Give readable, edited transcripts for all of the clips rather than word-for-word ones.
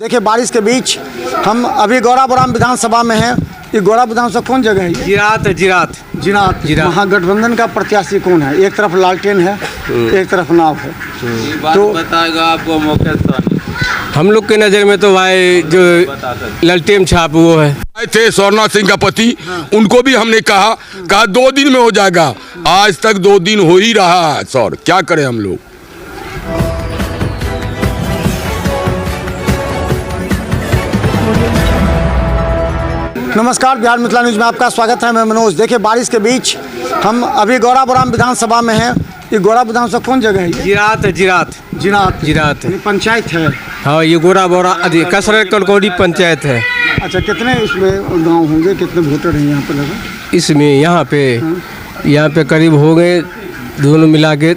देखिए बारिश के बीच हम अभी गौराबोराम विधानसभा में हैं। ये गौरा विधानसभा कौन जगह है? जिरात। महागठबंधन का प्रत्याशी कौन है? एक तरफ लालटेन है, एक तरफ नाव है। तो बताएगा आपको मुकेश सहनी। हम लोग के नज़र में तो भाई जो लालटेन छाप वो है। आए थे स्वर्णा सिंह का पति, उनको भी हमने कहा 2 दिन में हो जाएगा। आज तक 2 दिन हो ही रहा है सर, क्या करें हम लोग। नमस्कार, बिहार मिथिला न्यूज़ में आपका स्वागत है। मैं मनोज। देखिए बारिश के बीच हम अभी गौराबोराम विधानसभा में हैं। ये गौरा विधानसभा कौन जगह है? जिरात ये पंचायत है। हाँ, ये गौराबोरा कसर कलकौड़ी पंचायत है। अच्छा, कितने इसमें गांव होंगे, कितने वोटर हैं यहाँ पे लगे? इसमें यहाँ पे करीब हो गए, दोनों मिला के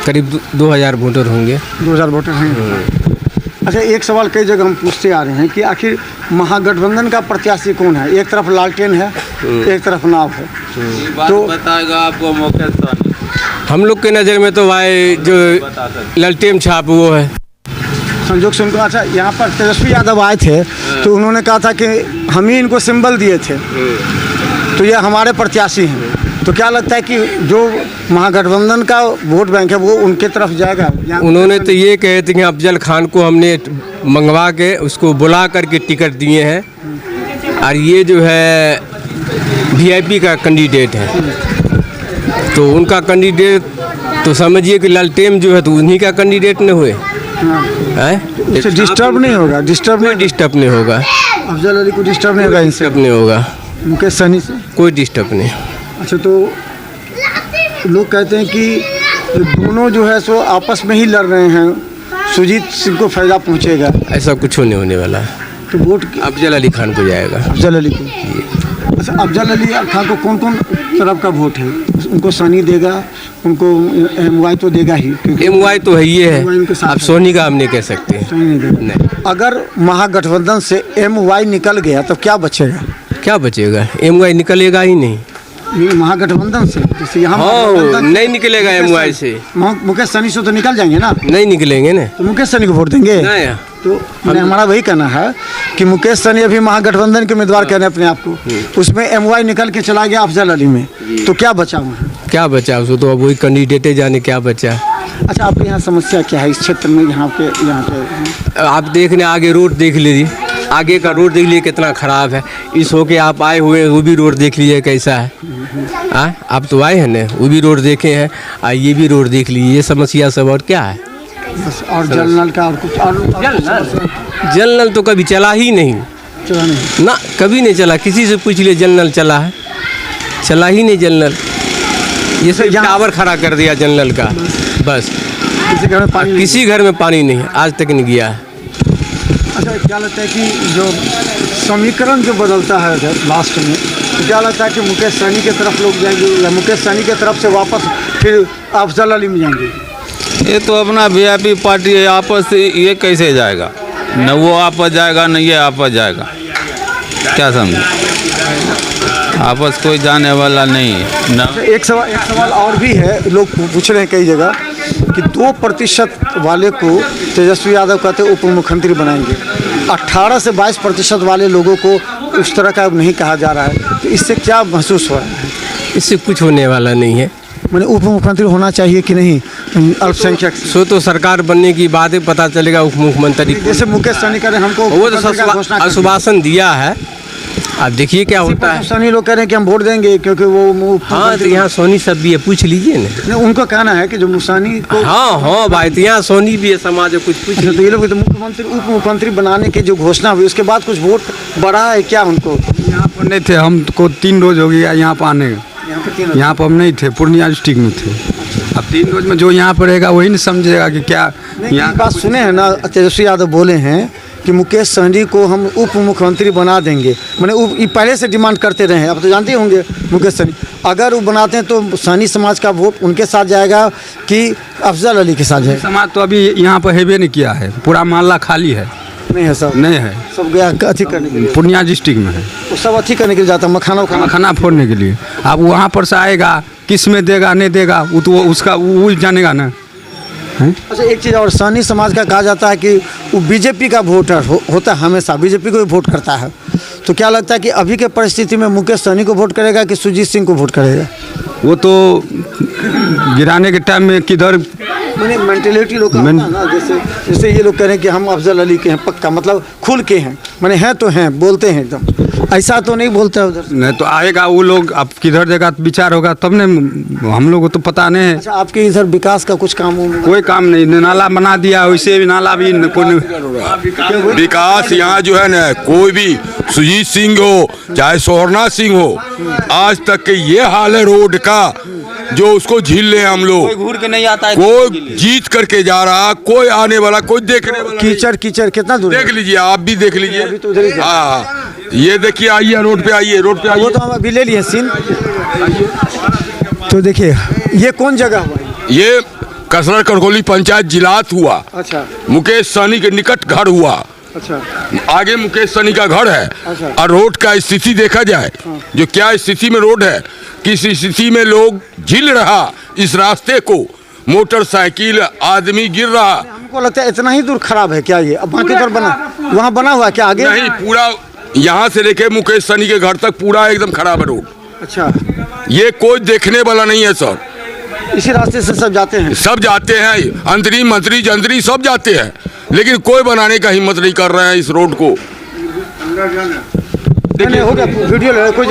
करीब 2000 वोटर होंगे। 2000 वोटर हैं। अच्छा, एक सवाल कई जगह हम पूछते आ रहे हैं कि आखिर महागठबंधन का प्रत्याशी कौन है? एक तरफ लालटेन है, एक तरफ नाव है। तो बताएगा आपको मुकेश सहनी। हम लोग के नज़र में तो भाई जो लालटेन छाप वो है। संजोग से उनको, अच्छा यहाँ पर तेजस्वी यादव आए थे तो उन्होंने कहा था कि हम ही इनको सिंबल दिए थे, तो ये हमारे प्रत्याशी हैं। तो क्या लगता है कि जो महागठबंधन का वोट बैंक है वो उनके तरफ जाएगा? उन्होंने तो ये कहे थे कि अफजल खान को हमने मंगवा के उसको बुला करके टिकट दिए हैं, और ये जो है वीआईपी का कैंडिडेट है, तो उनका कैंडिडेट तो समझिए कि लालटेन जो है तो उन्हीं का कैंडिडेट न हुए। इससे डिस्टर्ब नहीं होगा? डिस्टर्ब नहीं होगा। अफजल अली को डिस्टर्ब नहीं होगा? डिस्टर्ब नहीं होगा। मुकेश सहनी से कोई डिस्टर्ब नहीं। अच्छा, तो लोग कहते हैं कि दोनों जो है सो आपस में ही लड़ रहे हैं, सुजीत सिंह को फायदा पहुंचेगा। ऐसा कुछ नहीं होने वाला है। तो वोट अफजल अली खान को जाएगा। अफजल अली को। अच्छा, अफजल अली खान को कौन कौन तरफ का वोट है? उनको सहनी देगा, उनको एमवाई तो देगा ही, एमवाई तो है ही है। अब सोनी का हम नहीं कह सकते। नहीं। अगर महागठबंधन से एमवाई निकल गया तो क्या बचेगा? क्या बचेगा? एमवाई निकलेगा ही नहीं। महागठबंधन से जैसे यहाँ नहीं निकलेगा एमवाई से। मुकेश सहनी से तो निकल जाएंगे ना? नहीं निकलेंगे ना। तो मुकेश सहनी को वोट देंगे? नहीं। तो हमारा वही कहना है कि मुकेश सहनी अभी महागठबंधन के उम्मीदवार कह रहे हैं अपने आप को, उसमें एमवाई निकल के चला गया अफजल अली में, तो क्या बचा वहाँ? क्या बचा उसको? तो अब वही कैंडिडेटे जाने क्या बचा। अच्छा, आपके यहाँ समस्या क्या है इस क्षेत्र में? यहाँ पे आप देखने आगे रोड देख लीजिए, आगे का रोड देख लीजिए कितना ख़राब है। इस होके आप आए हुए वो भी रोड देख लीजिए कैसा है। आप तो आए हैं ना, वो भी रोड देखे हैं, ये भी रोड देख लीजिए। ये समस्या सब और क्या है? बस। और जल नल का और कुछ और? जल नल तो कभी चला ही नहीं। चला नहीं ना, कभी नहीं चला। किसी से पूछ लिए जल नल चला है? चला ही नहीं जल नल। ये सब टावर खड़ा कर दिया जल नल का, बस। किसी घर में पानी नहीं, आज तक नहीं गया है। अच्छा, क्या लगता है कि जो समीकरण जो बदलता है लास्ट में, तो क्या लगता है कि मुकेश सहनी की तरफ लोग जाएंगे या मुकेश सहनी की तरफ से वापस फिर अफजल अली में जाएंगे? ये तो अपना वीआईपी पार्टी है, आपस से ये कैसे जाएगा? न वो आपस जाएगा न ये आपस जाएगा। क्या समझे? आपस कोई जाने वाला नहीं है न। एक सवाल और भी है, लोग पूछ रहे हैं कई जगह कि 2% वाले को तेजस्वी यादव कहते उप मुख्यमंत्री बनाएंगे, 18 से 22% वाले लोगों को उस तरह का नहीं कहा जा रहा है, तो इससे क्या महसूस हो रहा है? इससे कुछ होने वाला नहीं है। मैंने उप मुख्यमंत्री होना चाहिए कि नहीं अल्पसंख्यक? सो तो सरकार बनने की बात है, पता चलेगा उप मुख्यमंत्री। जैसे मुकेश सहनी करे, हमको वो तो आश्वासन दिया है, अब देखिए क्या होता है। सहनी लोग कह रहे हैं कि हम वोट देंगे क्योंकि वो हाँ, तो यहाँ सोनी सब भी है, पूछ लीजिए ना। उनको कहना है कि जो मुसानी को हाँ भाई, तो यहाँ सोनी भी है, समाज कुछ पूछ। तो ये लोग तो मुख्यमंत्री उप मुख्यमंत्री बनाने की जो घोषणा हुई उसके बाद कुछ वोट बढ़ा है क्या उनको? यहाँ पर नहीं थे, हमको 3 रोज हो गया यहाँ पर आने। यहाँ पर हम नहीं थे, पूर्णिया डिस्ट्रिक्ट में थे। अब 3 रोज में जो यहाँ पर रहेगा वही नहीं समझेगा कि क्या। यहाँ बात सुने हैं ना, तेजस्वी यादव बोले हैं कि मुकेश सहनी को हम उप मुख्यमंत्री बना देंगे। मैंने पहले से डिमांड करते रहे हैं, अब तो जानते होंगे मुकेश सहनी। अगर वो बनाते हैं तो सहनी समाज का वोट उनके साथ जाएगा कि अफजल अली के साथ जाएगा? समाज तो अभी यहाँ पर हैवे नहीं किया है, पूरा मोहल्ला खाली है। नहीं है? सब नहीं है, सब गया अथी करने के लिए। पूर्णिया डिस्ट्रिक्ट में है, वो सब अथी करने के लिए जाता है, मखाना फोड़ने के लिए। अब वहाँ पर से आएगा, किस में देगा नहीं देगा वो तो उसका वो जानेगा ना। अच्छा, एक चीज़ और, सहनी समाज का कहा जाता है कि वो बीजेपी का वोटर होता है, हमेशा बीजेपी को ही वोट करता है। तो क्या लगता है कि अभी के परिस्थिति में मुकेश सहनी को वोट करेगा कि सुजीत सिंह को वोट करेगा? वो तो गिराने के टाइम में किधर मैंने मेंटेलिटी लोग का होता है ना, जैसे ये लोग कह रहे हैं कि हम अफजल अली के हैं, पक्का मतलब खुल के हैं, मैंने हैं तो हैं, बोलते हैं एकदम, ऐसा तो नहीं बोलते उधर से। नहीं तो आएगा वो लोग, अब किधर देगा तो विचार होगा तब ने, हम लोग को तो पता नहीं है। अच्छा, आपके इधर विकास का कुछ काम हो? कोई काम नहीं, नाला बना दिया, वैसे भी नाला भी विकास यहाँ जो है ना, कोई भी सुजीत सिंह हो चाहे सोहरना सिंह हो, आज तक के ये हाल है रोड का जो उसको झील ले हम लोग। घूर के नहीं आता है, कोई जीत करके जा रहा, कोई आने वाला, कोई देखने वाला नहीं। कीचड़ कितना दूर है? देख लीजिए, आप भी देख लीजिए। अभी तो उधर ही जा। हाँ, ये देखिए, आइए रोड पे, आइए रोड पे आइए। वो तो हम अभी ले लिए सीन। तो देखिए ये कौन जगह हुआ? ये कसरत करकोली पंचायत जिलात हुआ। अच्छा मुकेश सहनी के निकट घर हुआ। अच्छा आगे मुकेश सहनी का घर है। अच्छा। और रोड का स्थिति देखा जाए, जो क्या स्थिति में रोड है, किस स्थिति में लोग झील रहा इस रास्ते को, मोटरसाइकिल आदमी गिर रहा। हमको लगता है इतना ही दूर खराब है क्या ये? अब बाकी तरफ बना, वहाँ बना हुआ है क्या आगे? नहीं, पूरा यहाँ से लेके मुकेश सहनी के घर तक पूरा एकदम खराब है रोड। अच्छा, ये कोई देखने वाला नहीं है सर। इसी रास्ते से सब जाते हैं? सब जाते हैं, अंतरी मंत्री जंतरी सब जाते हैं, लेकिन कोई बनाने का हिम्मत नहीं कर रहे हैं इस रोड को। नहीं, हो गया, वीडियो ले कोई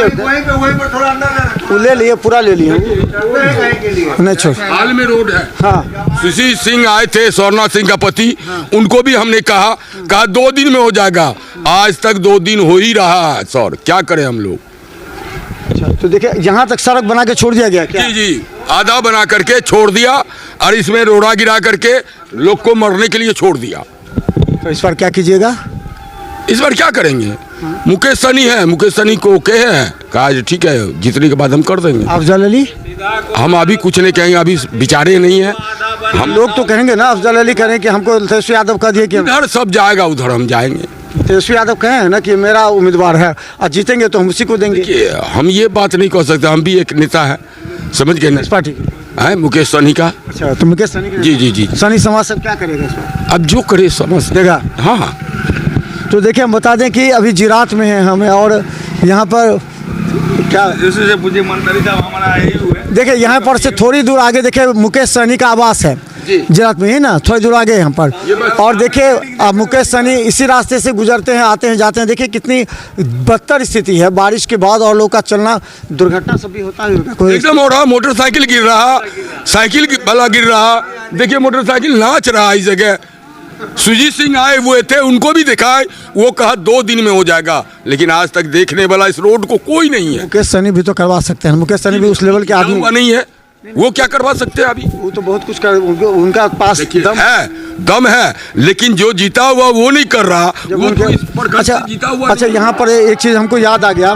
वो ले लिए, पूरा ले लिए नहीं छोड़। हाल में रोड है। हाँ सुशील सिंह आए थे, सोहरना सिंह का पति, उनको भी हमने कहा 2 दिन में हो जाएगा, आज तक 2 दिन हो ही रहा है सर, क्या करें हम लोग। अच्छा, तो देखिए यहाँ तक सड़क बना के छोड़ दिया गया क्या? जी जी, आधा बना करके छोड़ दिया और इसमें रोड़ा गिरा करके लोग को मरने के लिए छोड़ दिया। तो इस बार क्या कीजिएगा? इस बार क्या करेंगे? मुकेश सहनी है, मुकेश सहनी को ओके है, कहा ठीक है, जीतने के बाद हम कर देंगे। अफजल अली? हम अभी कुछ नहीं कहेंगे, अभी विचारे नहीं है। हम लोग तो कहेंगे ना, अफजल अली कहें कि हमको तेजस्वी यादव कह दिए कि इधर सब जाएगा, उधर हम जाएंगे। तेजस्वी यादव कहे ना कि मेरा उम्मीदवार है और जीतेंगे तो हम उसी को देंगे। कि हम ये बात नहीं कह सकते, हम भी एक नेता है, समझ गए ना, इस पार्टी है मुकेश सहनी का। अच्छा, तो मुकेश सहनी जी जी जी, सहनी समाज सब क्या करेगा इस बार? अब जो करे समझ देगा। हाँ हाँ। तो देखिए हम बता दें कि अभी जिरात में हैं हमें, और यहाँ पर क्या देखिए यहाँ पर से थोड़ी दूर आगे देखिए मुकेश सहनी का आवास है जिरात में ही ना, थोड़ी दूर आगे यहाँ पर। और देखिए मुकेश सहनी इसी रास्ते से गुजरते हैं, आते हैं जाते हैं। देखिए कितनी बदतर स्थिति है बारिश के बाद, और लोग का चलना, दुर्घटना सब भी होता है कोई। एकदम हो रहा, मोटरसाइकिल गिर रहा, साइकिल वाला गिर रहा, देखिए मोटरसाइकिल नाच रहा इस जगह। सुजीत सिंह आए हुए थे, उनको भी दिखाए, वो कहा 2 दिन में हो जाएगा, लेकिन आज तक देखने वाला इस रोड को कोई नहीं है। मुकेश सहनी भी तो करवा सकते हैं, मुकेश सहनी भी उस लेवल के आदमी नहीं है, वो क्या करवा सकते हैं अभी? वो तो बहुत कुछ कर, उनका पास दम है, लेकिन जो जीता हुआ वो नहीं कर रहा। वो तो इस प्रकार अच्छा से जीता हुआ अच्छा, यहाँ पर एक चीज़ हमको याद आ गया,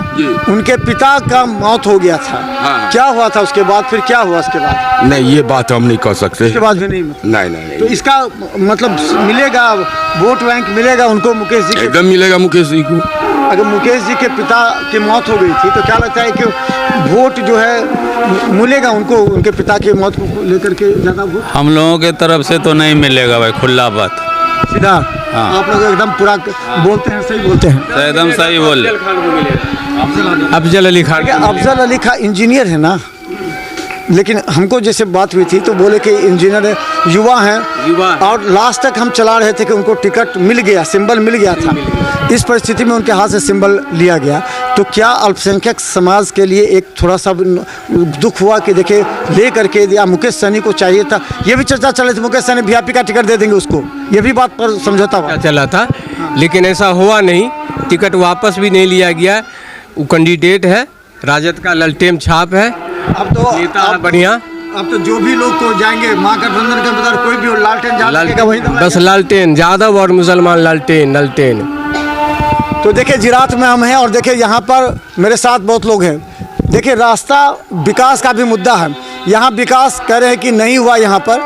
उनके पिता का मौत हो गया था। हाँ। क्या हुआ था उसके बाद? फिर क्या हुआ उसके बाद? नहीं, ये बात हम नहीं कर सकते। उसके बाद भी नहीं? नहीं। तो इसका मतलब मिलेगा, वोट बैंक मिलेगा उनको मुकेश जी के? एकदम मिलेगा मुकेश जी को। अगर मुकेश जी के पिता की मौत हो गई थी तो क्या लगता है कि वोट जो है मिलेगा उनको, उनके पिता की मौत को लेकर के ज़्यादा वोट? हम लोगों के तरफ से तो नहीं मिलेगा भाई, खुला बात। सीधा? हाँ। आप लोग एकदम पूरा बोलते हैं, सही बोलते हैं, तो एकदम सही बोले। अफजल अली खान। अफजल अली खान इंजीनियर है ना, लेकिन हमको जैसे बात हुई थी तो बोले कि इंजीनियर है, युवा हैं, और लास्ट तक हम चला रहे थे कि उनको टिकट मिल गया, सिंबल मिल गया था। इस परिस्थिति में उनके हाथ से सिंबल लिया गया, तो क्या अल्पसंख्यक समाज के लिए एक थोड़ा सा दुख हुआ कि देखिए ले करके दिया? मुकेश सहनी को चाहिए था, ये भी चर्चा चल रही थी, मुकेश सहनी वीआईपी का टिकट दे देंगे उसको, ये भी बात पर समझौता हुआ चला था, लेकिन ऐसा हुआ नहीं, टिकट वापस भी नहीं लिया गया। वो कैंडिडेट है, राजद का ललटेन छाप है, अब तो नेता है बढ़िया। अब तो जो भी लोग को जाएंगे महागठबंधन के अंदर, कोई भी लालटेन जाएगा वही बस लालटेन, यादव और मुसलमान लालटेन। तो देखिए जिरात में हम हैं, और देखिए यहाँ पर मेरे साथ बहुत लोग हैं। देखिए रास्ता विकास का भी मुद्दा है, यहाँ विकास कह रहे हैं कि नहीं हुआ यहाँ पर।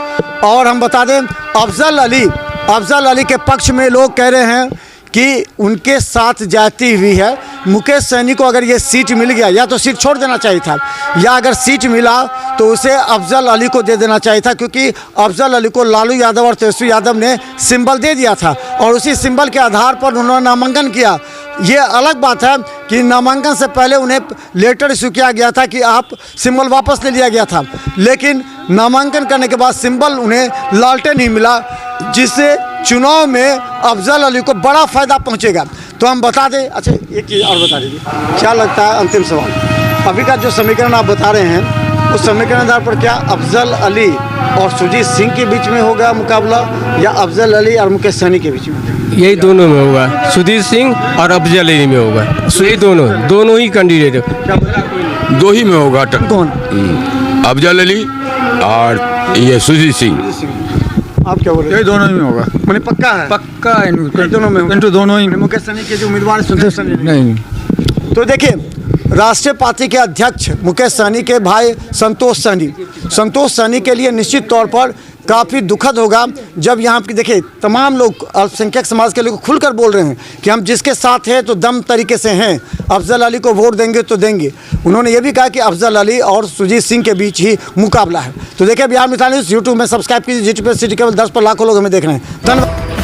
और हम बता दें अफजल अली के पक्ष में लोग कह रहे हैं कि उनके साथ जाती हुई है। मुकेश सहनी को अगर ये सीट मिल गया, या तो सीट छोड़ देना चाहिए था, या अगर सीट मिला तो उसे अफजल अली को दे देना चाहिए था, क्योंकि अफजल अली को लालू यादव और तेजस्वी यादव ने सिंबल दे दिया था और उसी सिंबल के आधार पर उन्होंने नामांकन किया। ये अलग बात है कि नामांकन से पहले उन्हें लेटर इशू किया गया था कि आप सिंबल वापस ले लिया गया था, लेकिन नामांकन करने के बाद सिंबल उन्हें लालटेन ही मिला, जिससे चुनाव में अफजल अली को बड़ा फ़ायदा पहुंचेगा। तो हम बता दें, अच्छा एक चीज़ और बता दीजिए, क्या लगता है, अंतिम सवाल, अभी का जो समीकरण आप बता रहे हैं उस समीकरण आधार पर क्या अफजल अली और सुजीत सिंह के बीच में होगा मुकाबला, या अफजल अली और मुकेश सहनी के बीच में? यही दोनों में होगा, सुधीर सिंह और अफजल अली में होगा। यही दोनों ही कैंडिडेट है। दो ही में होगा कौन? अफजल अली और ये सुजीत सिंह। आप क्या बोल रहे हैं? यही दोनों में होगा, मैंने पक्का है, पक्का है दोनों में होगा। इनको दोनों ही मुकेश सहनी के जो उम्मीदवार हैं, सुधीर सहनी नहीं। तो देखिए, राष्ट्रीय पार्टी के अध्यक्ष मुकेश सहनी के भाई संतोष सहनी के लिए निश्चित तौर पर काफ़ी दुखद होगा जब यहाँ की देखिए तमाम लोग अल्पसंख्यक समाज के लोग खुलकर बोल रहे हैं कि हम जिसके साथ हैं तो दम तरीके से हैं, अफजल अली को वोट देंगे तो देंगे। उन्होंने ये भी कहा कि अफजल अली और सुजीत सिंह के बीच ही मुकाबला है। तो देखिए, बिहार मिसाल न्यूज़ यूट्यूब में सब्सक्राइब कीजिए, GT पे सिटी केवल 10 पर लाखों लोग हमें देख रहे हैं। धन्यवाद।